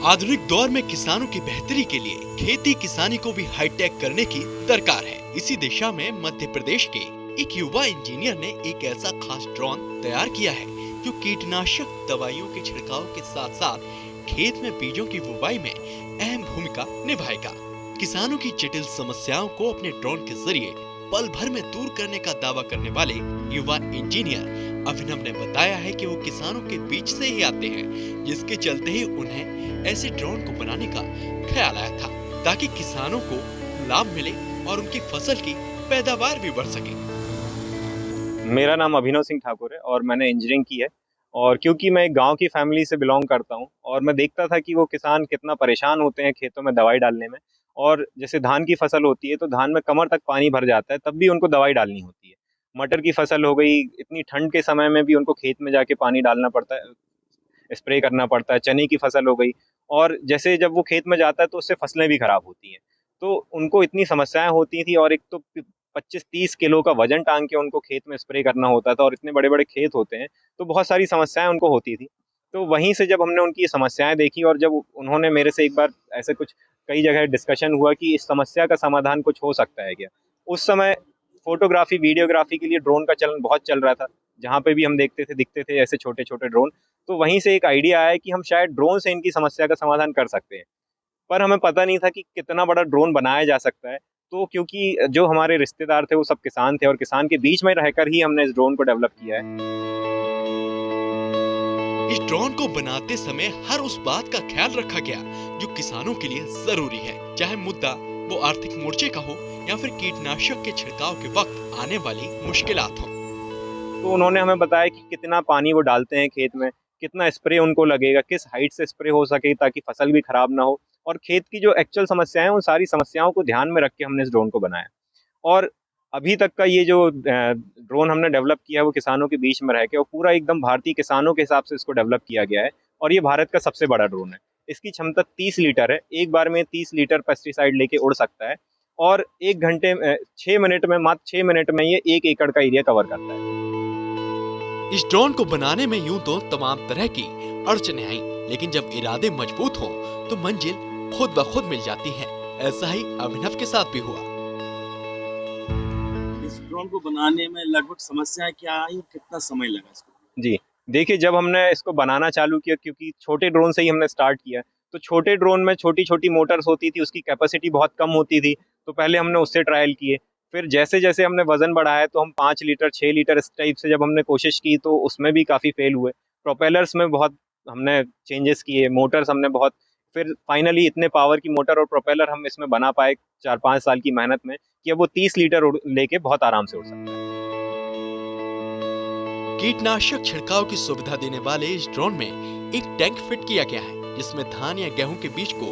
आधुनिक दौर में किसानों की बेहतरी के लिए खेती किसानी को भी हाईटेक करने की दरकार है। इसी दिशा में मध्य प्रदेश के एक युवा इंजीनियर ने एक ऐसा खास ड्रोन तैयार किया है जो कीटनाशक दवाइयों के छिड़काव के साथ साथ खेत में बीजों की बुवाई में अहम भूमिका निभाएगा। किसानों की जटिल समस्याओं को अपने ड्रोन के जरिए पल भर में दूर करने का दावा करने वाले युवा इंजीनियर अभिनव ने बताया है कि वो किसानों के बीच से ही आते हैं, जिसके चलते ही उन्हें ऐसे ड्रोन को बनाने का ख्याल आया था ताकि किसानों को लाभ मिले और उनकी फसल की पैदावार भी बढ़ सके। मेरा नाम अभिनव सिंह ठाकुर है और मैंने इंजीनियरिंग की है। और क्योंकि मैं एक गांव की फैमिली से बिलोंग करता हूं और मैं देखता था कि वो किसान कितना परेशान होते हैं खेतों में दवाई डालने में। और जैसे धान की फसल होती है तो धान में कमर तक पानी भर जाता है, तब भी उनको दवाई डालनी होती है। मटर की फसल हो गई, इतनी ठंड के समय में भी उनको खेत में जाके पानी डालना पड़ता है, स्प्रे करना पड़ता है। चने की फसल हो गई, और जैसे जब वो खेत में जाता है तो उससे फसलें भी खराब होती हैं। तो उनको इतनी समस्याएं होती थी, और एक तो 25-30 किलो का वजन टांग के उनको खेत में स्प्रे करना होता था, और इतने बड़े बड़े खेत होते हैं तो बहुत सारी समस्याएं उनको होती थी। तो वहीं से जब हमने उनकी ये समस्याएं देखी, और जब उन्होंने मेरे से एक बार ऐसे कुछ कई जगह डिस्कशन हुआ कि इस समस्या का समाधान कुछ हो सकता है क्या, उस समय फोटोग्राफी वीडियोग्राफी के लिए ड्रोन का चलन बहुत चल रहा था। जहाँ पे भी हम देखते थे दिखते थे ऐसे छोटे छोटे ड्रोन। तो वहीं से एक आइडिया आया कि हम शायद ड्रोन से इनकी समस्या का समाधान कर सकते हैं। पर हमें पता नहीं था कि कितना बड़ा ड्रोन बनाया जा सकता है। तो क्योंकि जो हमारे रिश्तेदार थे वो सब किसान थे, और किसान के बीच में रहकर ही हमने इस ड्रोन को डेवलप किया है। इस ड्रोन को बनाते समय हर उस बात का ख्याल रखा गया जो किसानों के लिए जरूरी है, चाहे मुद्दा वो आर्थिक मोर्चे का हो या फिर कीटनाशक के छिड़काव के वक्त आने वाली मुश्किलात हो। तो उन्होंने हमें बताया कि कितना पानी वो डालते हैं खेत में, कितना स्प्रे उनको लगेगा, किस हाइट से स्प्रे हो सके ताकि फसल भी खराब ना हो, और खेत की जो एक्चुअल समस्याएं हैं उन सारी समस्याओं को ध्यान में रख के हमने इस ड्रोन को बनाया। और अभी तक का ये जो ड्रोन हमने डेवलप किया है वो किसानों के बीच में रह के, और पूरा एकदम भारतीय किसानों के हिसाब से इसको डेवलप किया गया है। और ये भारत का सबसे बड़ा ड्रोन है। इसकी क्षमता 30 लीटर है। एक बार में 30 लीटर पेस्टिसाइड लेके उड़ सकता है, और 6 मिनट में, मात्र 6 मिनट में ये 1 एकड़ का एरिया कवर करता है। इस ड्रोन को बनाने में यूं तो तमाम तरह की अड़चनें आई, लेकिन जब इरादे मजबूत हों तो मंजिल खुद ब खुद मिल जाती है। ऐसा ही अभिनव के साथ भी हुआ। इस ड्रोन को बनाने में लगभग समस्याएं क्या आई और कितना समय लगा इसको? जी, देखिए, जब हमने इसको बनाना चालू किया, क्योंकि छोटे ड्रोन से ही हमने स्टार्ट किया, तो छोटे ड्रोन में छोटी-छोटी मोटर्स होती थी, उसकी कैपेसिटी बहुत कम होती थी, तो पहले हमने उससे ट्रायल किए। फिर जैसे-जैसे हमने वज़न बढ़ाया तो हम 5 लीटर, 6 लीटर इस टाइप से जब हमने कोशिश की तो उसमें भी काफ़ी फेल हुए। प्रोपेलर्स में बहुत हमने चेंजेस किए, मोटर्स हमने बहुत, फिर फाइनली इतने पावर की मोटर और प्रोपेलर हम इसमें बना पाए 4-5 साल की मेहनत में, कि अब वो 30 लीटर लेके बहुत आराम से उड़ सकता है। कीटनाशक छिड़काव की सुविधा देने वाले इस ड्रोन में एक टैंक फिट किया गया है जिसमें धान या गेहूं के बीज को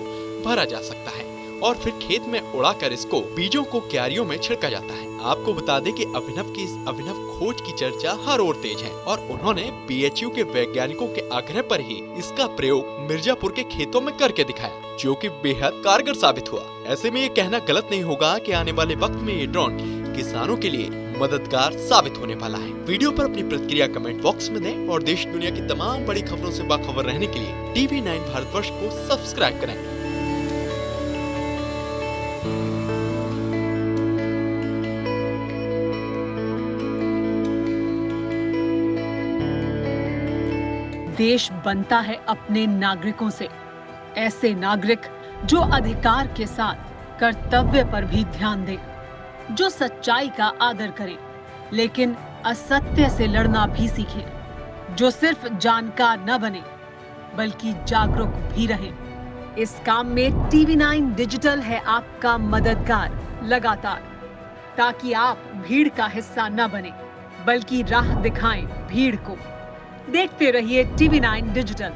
भरा जा सकता है और फिर खेत में उड़ाकर इसको बीजों को क्यारियों में छिड़का जाता है। आपको बता दें कि अभिनव की इस अभिनव खोज की चर्चा हर ओर तेज है और उन्होंने बीएचयू के वैज्ञानिकों के आग्रह पर ही इसका प्रयोग मिर्जापुर के खेतों में करके दिखाया, जो कि बेहद कारगर साबित हुआ। ऐसे में ये कहना गलत नहीं होगा कि आने वाले वक्त में ये ड्रोन किसानों के लिए मददगार साबित होने वाला है। वीडियो पर अपनी प्रतिक्रिया कमेंट बॉक्स में दें और देश दुनिया की तमाम बड़ी खबरों से बाखबर रहने के लिए TV9 भारतवर्ष को सब्सक्राइब करें। देश बनता है अपने नागरिकों से। ऐसे नागरिक जो अधिकार के साथ कर्तव्य पर भी ध्यान दें, जो सच्चाई का आदर करें लेकिन असत्य से लड़ना भी सीखें, जो सिर्फ जानकार न बने बल्कि जागरूक भी रहें। इस काम में TV9 डिजिटल है आपका मददगार लगातार, ताकि आप भीड़ का हिस्सा न बने बल्कि राह दिखाएं भीड़ को। देखते रहिए TV9 डिजिटल।